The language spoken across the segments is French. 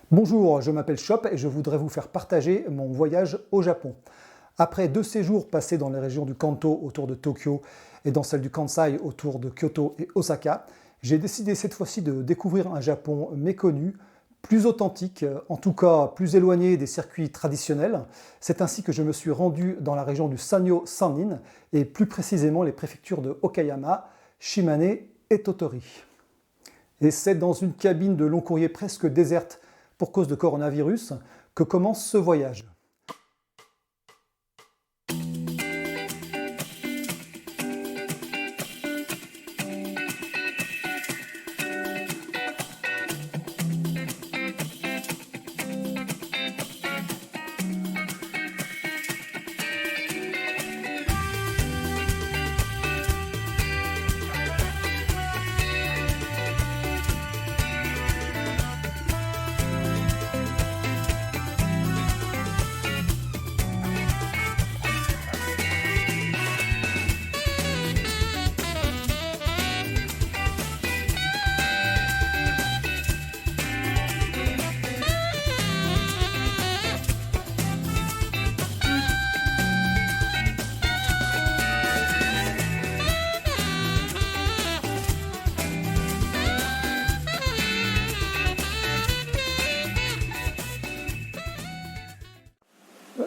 Bonjour, je m'appelle Chop et je voudrais vous faire partager mon voyage au Japon. Après 2 séjours passés dans les régions du Kanto autour de Tokyo et dans celle du Kansai autour de Kyoto et Osaka, j'ai décidé cette fois-ci de découvrir un Japon méconnu, plus authentique, en tout cas plus éloigné des circuits traditionnels. C'est ainsi que je me suis rendu dans la région du Sanyo Sannin et plus précisément les préfectures de Okayama, Shimane et Tottori. Et c'est dans une cabine de long courrier presque déserte pour cause de coronavirus que commence ce voyage.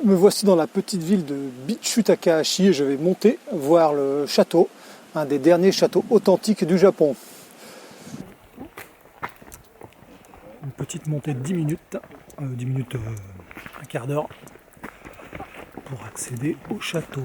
Me voici dans la petite ville de Bichu Takahashi et je vais monter voir le château, un des derniers châteaux authentiques du Japon. Une petite montée de 10 minutes, un quart d'heure pour accéder au château.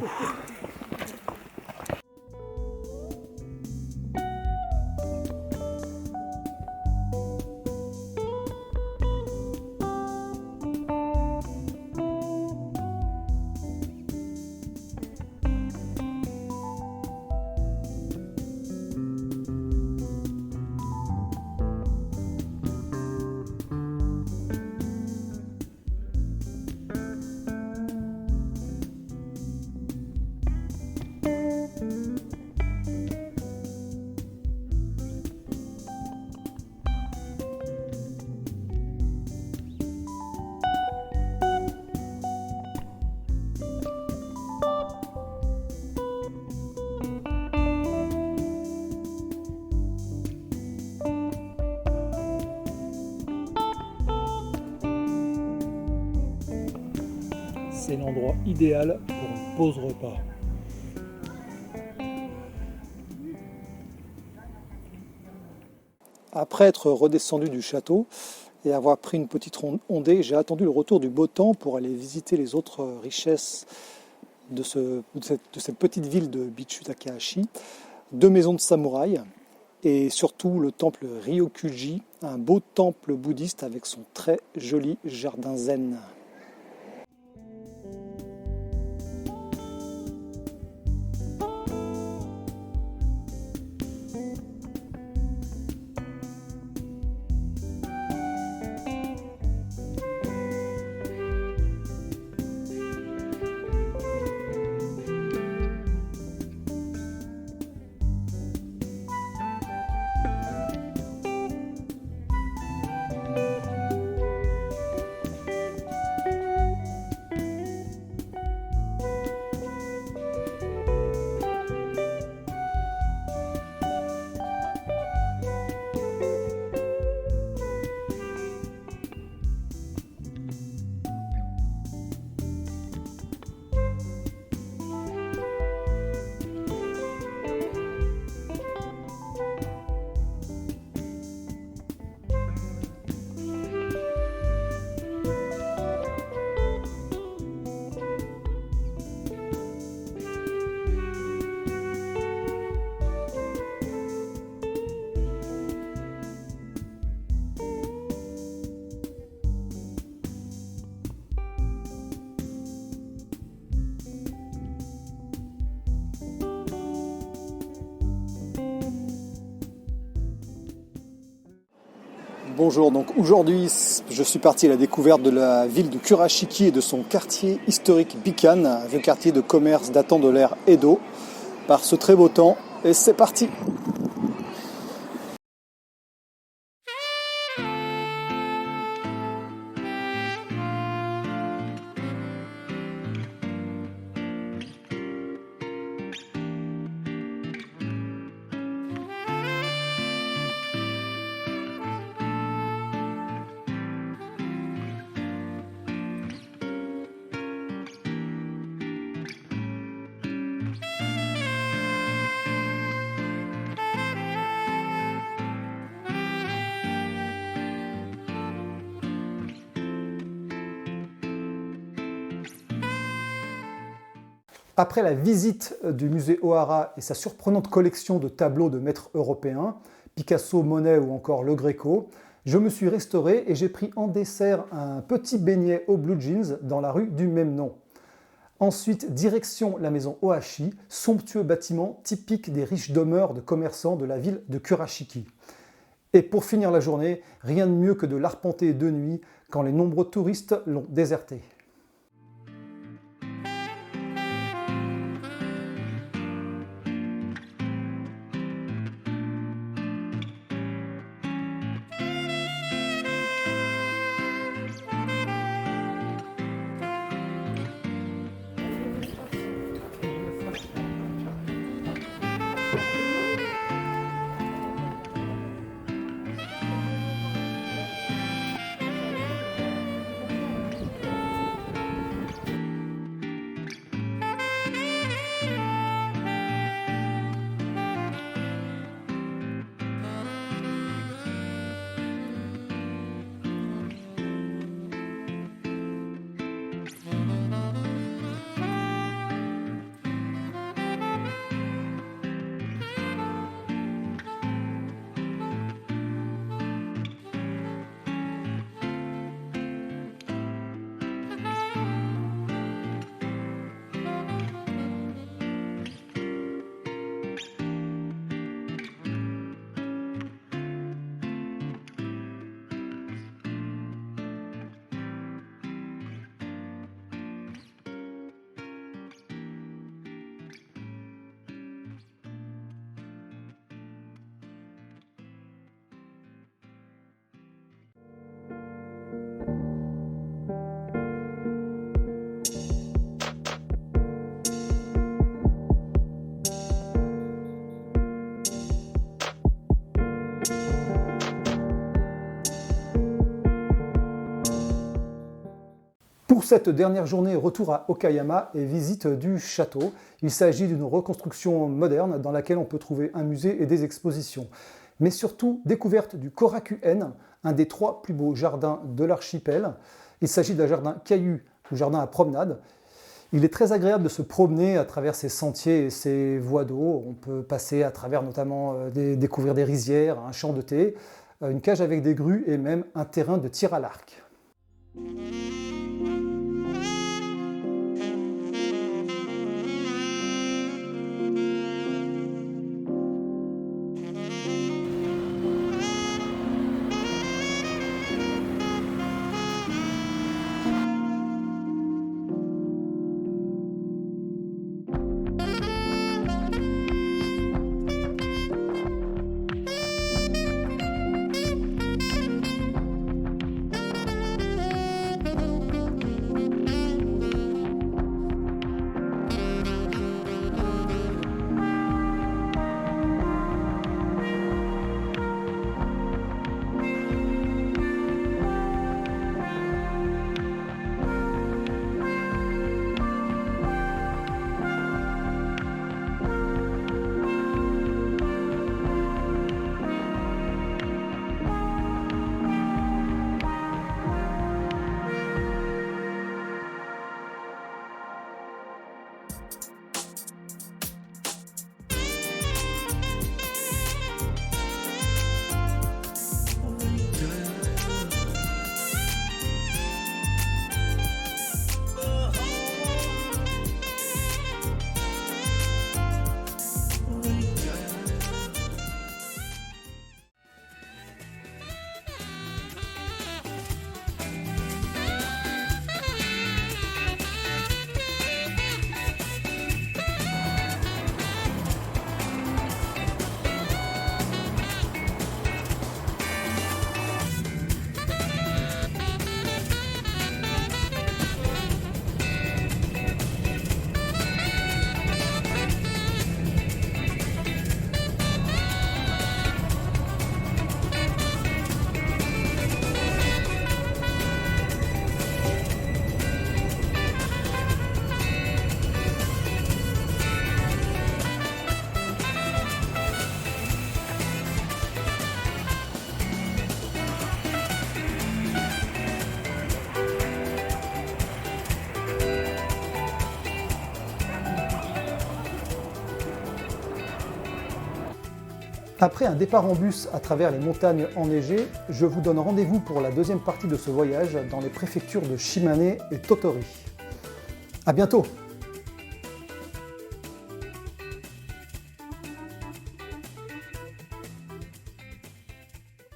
C'est l'endroit idéal pour une pause repas. Après être redescendu du château et avoir pris une petite ondée, j'ai attendu le retour du beau temps pour aller visiter les autres richesses de cette petite ville de Bichu Takahashi, 2 maisons de samouraïs et surtout le temple Ryokuji, un beau temple bouddhiste avec son très joli jardin zen. Bonjour, donc aujourd'hui je suis parti à la découverte de la ville de Kurashiki et de son quartier historique Bikan, un vieux quartier de commerce datant de l'ère Edo, par ce très beau temps, et c'est parti! Après la visite du musée O'Hara et sa surprenante collection de tableaux de maîtres européens, Picasso, Monet ou encore Le Greco, je me suis restauré et j'ai pris en dessert un petit beignet aux blue jeans dans la rue du même nom. Ensuite, direction la maison Ohashi, somptueux bâtiment typique des riches demeures de commerçants de la ville de Kurashiki. Et pour finir la journée, rien de mieux que de l'arpenter de nuit quand les nombreux touristes l'ont déserté. Pour cette dernière journée, retour à Okayama et visite du château. Il s'agit d'une reconstruction moderne dans laquelle on peut trouver un musée et des expositions. Mais surtout, découverte du Korakuen, un des 3 plus beaux jardins de l'archipel. Il s'agit d'un jardin cailloux, ou jardin à promenade. Il est très agréable de se promener à travers ces sentiers et ces voies d'eau. On peut passer à travers notamment découvrir des rizières, un champ de thé, une cage avec des grues et même un terrain de tir à l'arc. Après un départ en bus à travers les montagnes enneigées, je vous donne rendez-vous pour la deuxième partie de ce voyage dans les préfectures de Shimane et Tottori. À bientôt!